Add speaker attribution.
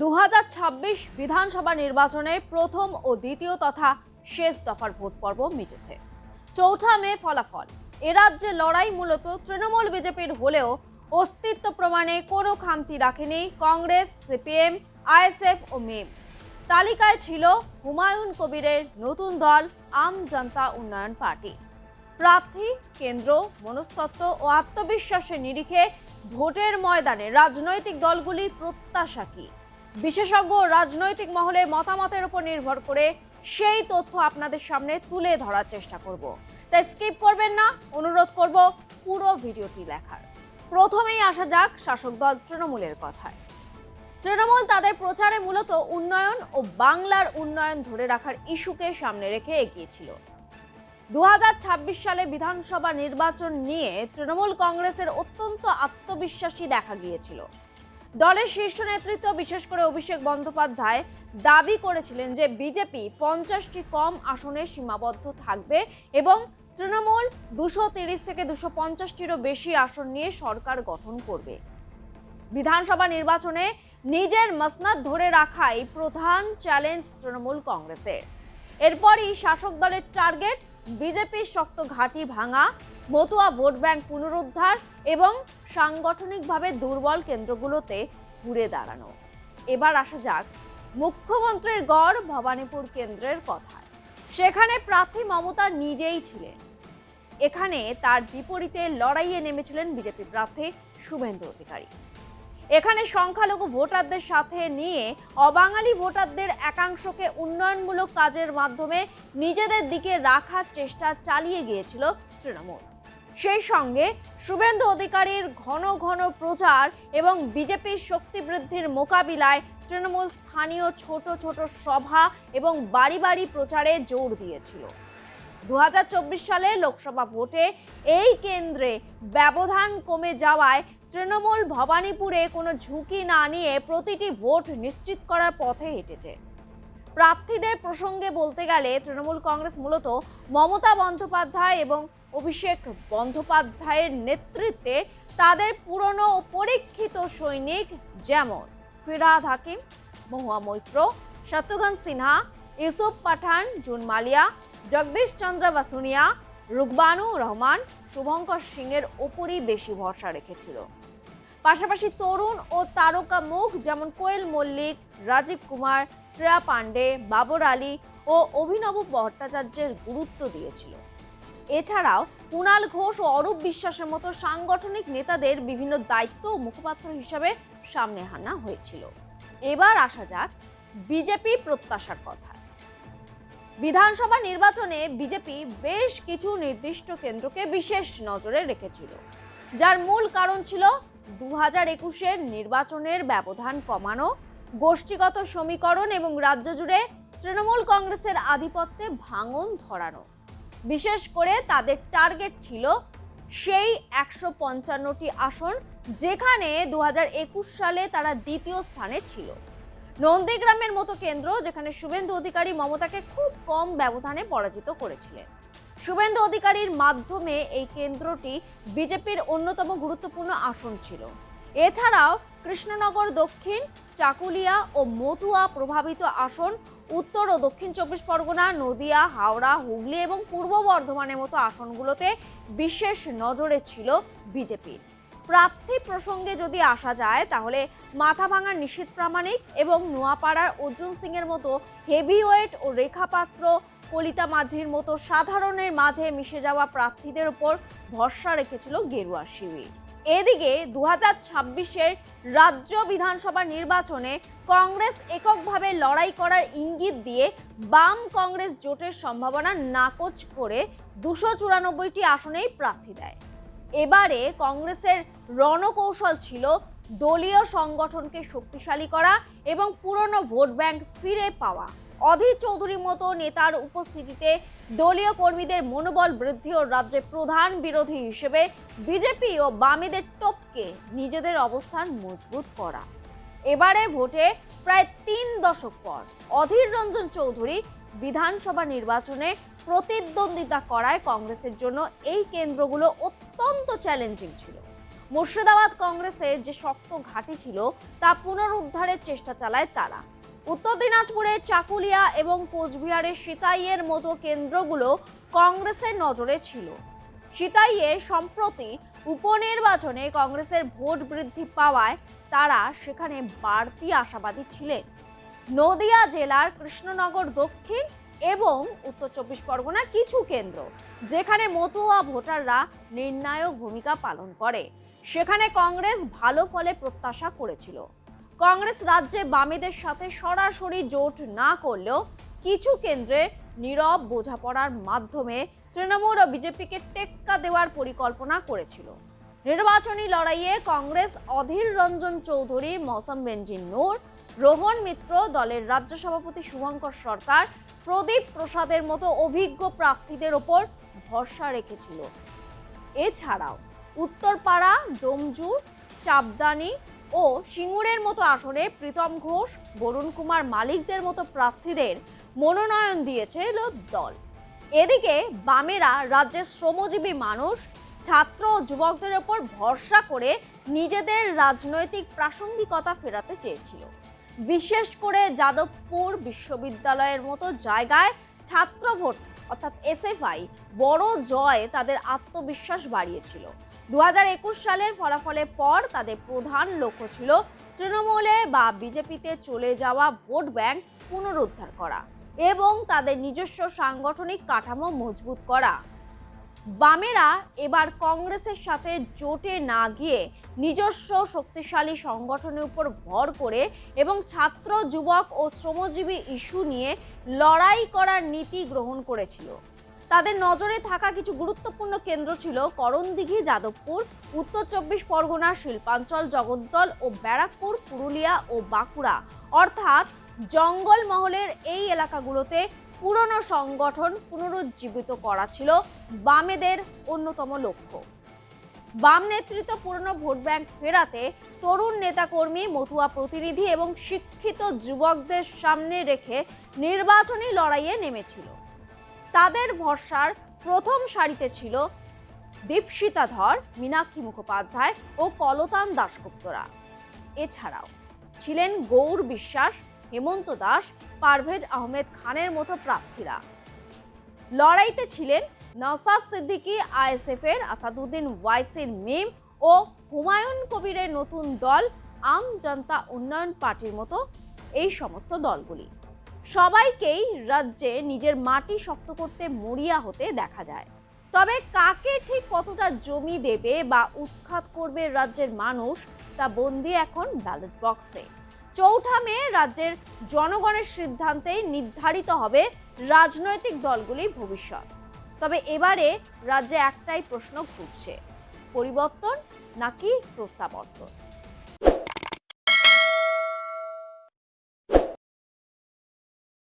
Speaker 1: 2026 বিধানসভা নির্বাচনে প্রথম ও দ্বিতীয় তথা শেষ দফার ভোট পর্ব মিটেছে। 4 মে ফলাফল। এ রাজ্যে লড়াই মূলত তৃণমূল বিজেপির হলেও অস্তিত্ব প্রমাণে কোনো খামতি রাখেনি কংগ্রেস, সিপিএম, আইএসএফ ও মেম। তালিকায় ছিল হুমায়ুন কবিরের নতুন দল আম জনতা উন্নয়ন পার্টি। প্রার্থী, কেন্দ্র, মনস্তত্ত্ব ও আত্মবিশ্বাসের নিরিখে ভোটের ময়দানে রাজনৈতিক দলগুলির প্রত্যাশা কি, বিশেষজ্ঞ রাজনৈতিক মহলের মতামতের উপর নির্ভর করে সেই তথ্য আপনাদের সামনে তুলে ধরার চেষ্টা করব। তাই স্কিপ করবেন না, অনুরোধ করব পুরো ভিডিওটি দেখার। প্রথমেই আসা যাক শাসক দল তৃণমূলের কথায়। তৃণমূল তাদের প্রচারে মূলত উন্নয়ন ও বাংলার উন্নয়ন ধরে রাখার ইস্যুকে সামনে রেখে এগিয়েছিল। 2026 সালে বিধানসভা নির্বাচন নিয়ে তৃণমূল কংগ্রেসের অত্যন্ত আত্মবিশ্বাসী দেখা গিয়েছিল। দলের শীর্ষ নেতৃত্ব, বিশেষ করে অভিষেক বন্দ্যোপাধ্যায়, দাবি করেছিলেন যে বিজেপি 50টি কম আসনে সীমাবদ্ধ থাকবে এবং তৃণমূল 230 থেকে 250টিরও বেশি আসন নিয়ে সরকার গঠন করবে। বিধানসভা নির্বাচনে নিজের মসনদ ধরে রাখাই প্রধান চ্যালেঞ্জ তৃণমূল কংগ্রেসের। এরপরই শাসক দলের টার্গেট বিজেপির শক্ত ঘাঁটি ভাঙা, মতুয়া ভোট ব্যাংক পুনরুদ্ধার এবং সাংগঠনিকভাবে দুর্বল কেন্দ্রগুলোতে ঘুরে দাঁড়ানো। এবার আসা যাক মুখ্যমন্ত্রীর গড় ভবানীপুর কেন্দ্রের কথায়। সেখানে প্রার্থী মমতা নিজেই ছিলেন। এখানে তার বিপরীতে লড়াইয়ে নেমেছিলেন বিজেপি প্রার্থী শুভেন্দু অধিকারী। এখানে সংখ্যালঘু ভোটারদের সাথে নিয়ে অবাঙালি ভোটারদের একাংশকে উন্নয়নমূলক কাজের মাধ্যমে নিজেদের দিকে রাখার চেষ্টা চালিয়ে গিয়েছিল তৃণমূল। সেই সঙ্গে শুভেন্দু অধিকারীর ঘন ঘন প্রচার এবং বিজেপির শক্তি বৃদ্ধির মোকাবিলায় তৃণমূল স্থানীয় ছোট ছোট সভা এবং বাড়ি বাড়ি প্রচারে জোর দিয়েছিল। 2024 সালে লোকসভা ভোটে এই কেন্দ্রে ব্যবধান কমে যাওয়ায় তৃণমূল ভবানীপুরে কোনো ঝুঁকি না নিয়ে প্রতিটি ভোট নিশ্চিত করার পথে হেঁটেছে। প্রার্থীদের প্রসঙ্গে বলতে গেলে তৃণমূল কংগ্রেস মূলত মমতা বন্দ্যোপাধ্যায় এবং অভিষেক বন্দ্যোপাধ্যায়ের নেতৃত্বে তাদের পুরনো ও পরীক্ষিত সৈনিক যেমন ফিরহাদ হাকিম, মহুয়া মৈত্র, শত্রুঘ্ন সিনহা, ইউসুফ পাঠান, জুন মালিয়া, জগদীশ চন্দ্র বাসুনিয়া, রুকবানু রহমান, শুভঙ্কর সিংয়ের ওপরই বেশি ভরসা রেখেছিল। পাশাপাশি তরুণ ও তারকা মুখ যেমন কোয়েল মল্লিক, রাজীব কুমার, শ্রেয়া পাণ্ডে, বাবর আলী ও অভিনব ভট্টাচার্যের গুরুত্ব দিয়েছিল। এছাড়াও কুণাল ঘোষ ও অরূপ বিশ্বাসের মতো সাংগঠনিক নেতাদের বিভিন্ন দায়িত্ব ও মুখপাত্র হিসাবে সামনে আনা হয়েছিল। এবার আসা যাক বিজেপি প্রত্যাশার কথা। বিধানসভা নির্বাচনে বিজেপি বেশ কিছু নির্দিষ্ট কেন্দ্রকে বিশেষ নজরে রেখেছিল, যার মূল কারণ ছিল 2021-এর নির্বাচনের ব্যবধান কমানো, গোষ্ঠীগত সমীকরণ এবং রাজ্য জুড়ে তৃণমূল কংগ্রেসের আধিপত্যে ভাঙন ধরানো। বিশেষ করে তাদের টার্গেট ছিল সেই 155টি আসন যেখানে 2021 সালে তারা দ্বিতীয় স্থানে ছিল। নন্দীগ্রামের মতো কেন্দ্র, যেখানে শুভেন্দু অধিকারী মমতাকে খুব কম ব্যবধানে পরাজিত করেছিলেন। শুভেন্দু অধিকারীর মাধ্যমে এই কেন্দ্রটি বিজেপির অন্যতম গুরুত্বপূর্ণ আসন ছিল। এছাড়াও কৃষ্ণনগর দক্ষিণ, চাকুলিয়া ও মতুয়া প্রভাবিত আসন, উত্তর ও দক্ষিণ 24 পরগনা, নদিয়া, হাওড়া, হুগলি এবং পূর্ব বর্ধমানের মতো আসনগুলোতে বিশেষ নজরে ছিল বিজেপির। প্রার্থী প্রসঙ্গে যদি আসা যায় তাহলে মাথাভাঙার নিশীথ প্রামাণিক এবং নোয়াপাড়ার অর্জুন সিং এর মতো হেভিওয়েট ও রেখা পাত্র, কলিতা মাঝির মতো সাধারণের মাঝে মিশে যাওয়া প্রার্থীদের উপর ভরসা রেখেছিল গেরুয়া শিবির। এদিকে 2026-এর রাজ্য বিধানসভা নির্বাচনে কংগ্রেস এককভাবে লড়াই করার ইঙ্গিত দিয়ে বাম কংগ্রেস জোটের সম্ভাবনা নাকচ করে 294টি আসনেই প্রার্থী দেয়। এবারে কংগ্রেসের রণকৌশল ছিল দলীয় সংগঠনকে শক্তিশালী করা এবং পুরনো ভোট ব্যাংক ফিরে পাওয়া। অধীর চৌধুরীর মতো নেতার উপস্থিতিতে দলীয় কর্মীদের মনোবল বৃদ্ধি ও রাজ্যের প্রধান বিরোধী হিসেবে বিজেপি ও বামেদের টপকে নিজেদের অবস্থান মজবুত করা। এবারে ভোটে প্রায় 3 দশক পর অধীর রঞ্জন চৌধুরী বিধানসভা নির্বাচনে প্রতিদ্বন্দ্বিতা করায় কংগ্রেসের জন্য এই কেন্দ্রগুলো অত্যন্ত চ্যালেঞ্জিং ছিল। মুর্শিদাবাদ কংগ্রেসের যে শক্ত ঘাঁটি ছিল তা পুনরুদ্ধারের চেষ্টা চালায় তারা। উত্তর দিনাজপুরের চাকুলিয়া এবং কোচবিহারের সিতাইয়ের মতো কেন্দ্রগুলো কংগ্রেসের নজরে ছিল। সিতাইয়ে সম্প্রতি উপনির্বাচনে কংগ্রেসের ভোট বৃদ্ধি পাওয়ায় তারা সেখানে বাড়তি আশাবাদী ছিলেন। নদিয়া জেলার কৃষ্ণনগর দক্ষিণ এবং উত্তর চব্বিশ পরগনার কিছু কেন্দ্র যেখানে মতুয়া ভোটাররা নির্ণায়ক ভূমিকা পালন করে, সেখানে কংগ্রেস ভালো ফলে প্রত্যাশা করেছিল। কংগ্রেস রাজ্যে বামেদের সাথে সরাসরি জোট না করলেও কিছু কেন্দ্রে নীরব বোঝাপড়ার মাধ্যমে তৃণমূল ও বিজেপিকে টেক্কা দেওয়ার পরিকল্পনা করেছিল। নির্বাচনী লড়াইয়ে কংগ্রেস অধীর রঞ্জন চৌধুরী, মৌসম বেনজির নূর, রোহন মিত্র, দলের রাজ্য সভাপতি শুভঙ্কর সরকার, প্রদীপ প্রসাদের মতো অভিজ্ঞ প্রার্থীদের ওপর ভরসা রেখেছিল। এছাড়াও উত্তরপাড়া, ডোমজু, চাপদানি ও সিঙ্গুরের মতো আসনে প্রীতম ঘোষ, বরুণ কুমার মালিকদের মতো প্রার্থীদের মনোনয়ন দিয়েছিল দল। এদিকে বামেরা রাজ্যের শ্রমজীবী মানুষ, ছাত্র ও যুবকদের ওপর ভরসা করে নিজেদের রাজনৈতিক প্রাসঙ্গিকতা ফেরাতে চেয়েছিল। বিশেষ করে যাদবপুর বিশ্ববিদ্যালয়ের মতো জায়গায় ছাত্র ভোট অর্থাৎ এসএফআই বড় জয় তাদের আত্মবিশ্বাস বাড়িয়েছিল। 2021 সালের ফলাফলের পর তাদের প্রধান লক্ষ্য ছিল তৃণমূলে বা বিজেপিতে চলে যাওয়া ভোট ব্যাংক পুনরুদ্ধার করা এবং তাদের নিজস্ব সাংগঠনিক কাঠামো মজবুত করা। বামেরা এবার কংগ্রেসের সাথে জোটে না গিয়ে নিজস্ব শক্তিশালী সংগঠনের উপর ভর করে এবং ছাত্র, যুবক ও শ্রমজীবী ইস্যু নিয়ে লড়াই করার নীতি গ্রহণ করেছিল। তাদের নজরে থাকা কিছু গুরুত্বপূর্ণ কেন্দ্র ছিল করণদিঘি, যাদবপুর, উত্তর চব্বিশ পরগনা, শিল্পাঞ্চল, জগদ্দল ও ব্যারাকপুর, পুরুলিয়া ও বাঁকুড়া। অর্থাৎ জঙ্গলমহলের এই এলাকাগুলোতে পুরনো সংগঠন পুনরুজ্জীবিত করা ছিল বামেদের অন্যতম লক্ষ্য। বাম নেতৃত্ব পুরনো ভোট ব্যাংক ফেরাতে তরুণ নেতাকর্মী, মতুয়া প্রতিনিধি এবং শিক্ষিত যুবকদের সামনে রেখে নির্বাচনী লড়াইয়ে নেমেছিল। তাদের ভরসার প্রথম সারিতে ছিল দীপশিতা ধর, মীনাক্ষী মুখোপাধ্যায় ও কলতান দাশগুপ্তরা। এছাড়াও ছিলেন গৌর বিশ্বাস, হেমন্ত দাস, পারভেজ আহমেদ খানের মতো প্রার্থীরা। লড়াইতে ছিলেন নওশাদ সিদ্দিকী, আইএসএফের আসাদুদ্দিন ওয়াইসির মিম ও হুমায়ুন কবিরের নতুন দল আম জনতা উন্নয়ন পার্টির মতো এই সমস্ত দলগুলি। সবাইকেই রাজ্যে নিজের মাটি শক্ত করতে মরিয়া হতে দেখা যায়। তবে কাকে ঠিক কতটা জমি দেবে বা উৎখাত করবে রাজ্যের মানুষ তা বন্দি এখন ব্যালট বক্সে। 4 মে রাজ্যের জনগণের সিদ্ধান্তেই নির্ধারিত হবে রাজনৈতিক দলগুলির ভবিষ্যৎ। তবে এবারে রাজ্যে একটাই প্রশ্ন ঘুরছে, পরিবর্তন নাকি প্রত্যাবর্তন।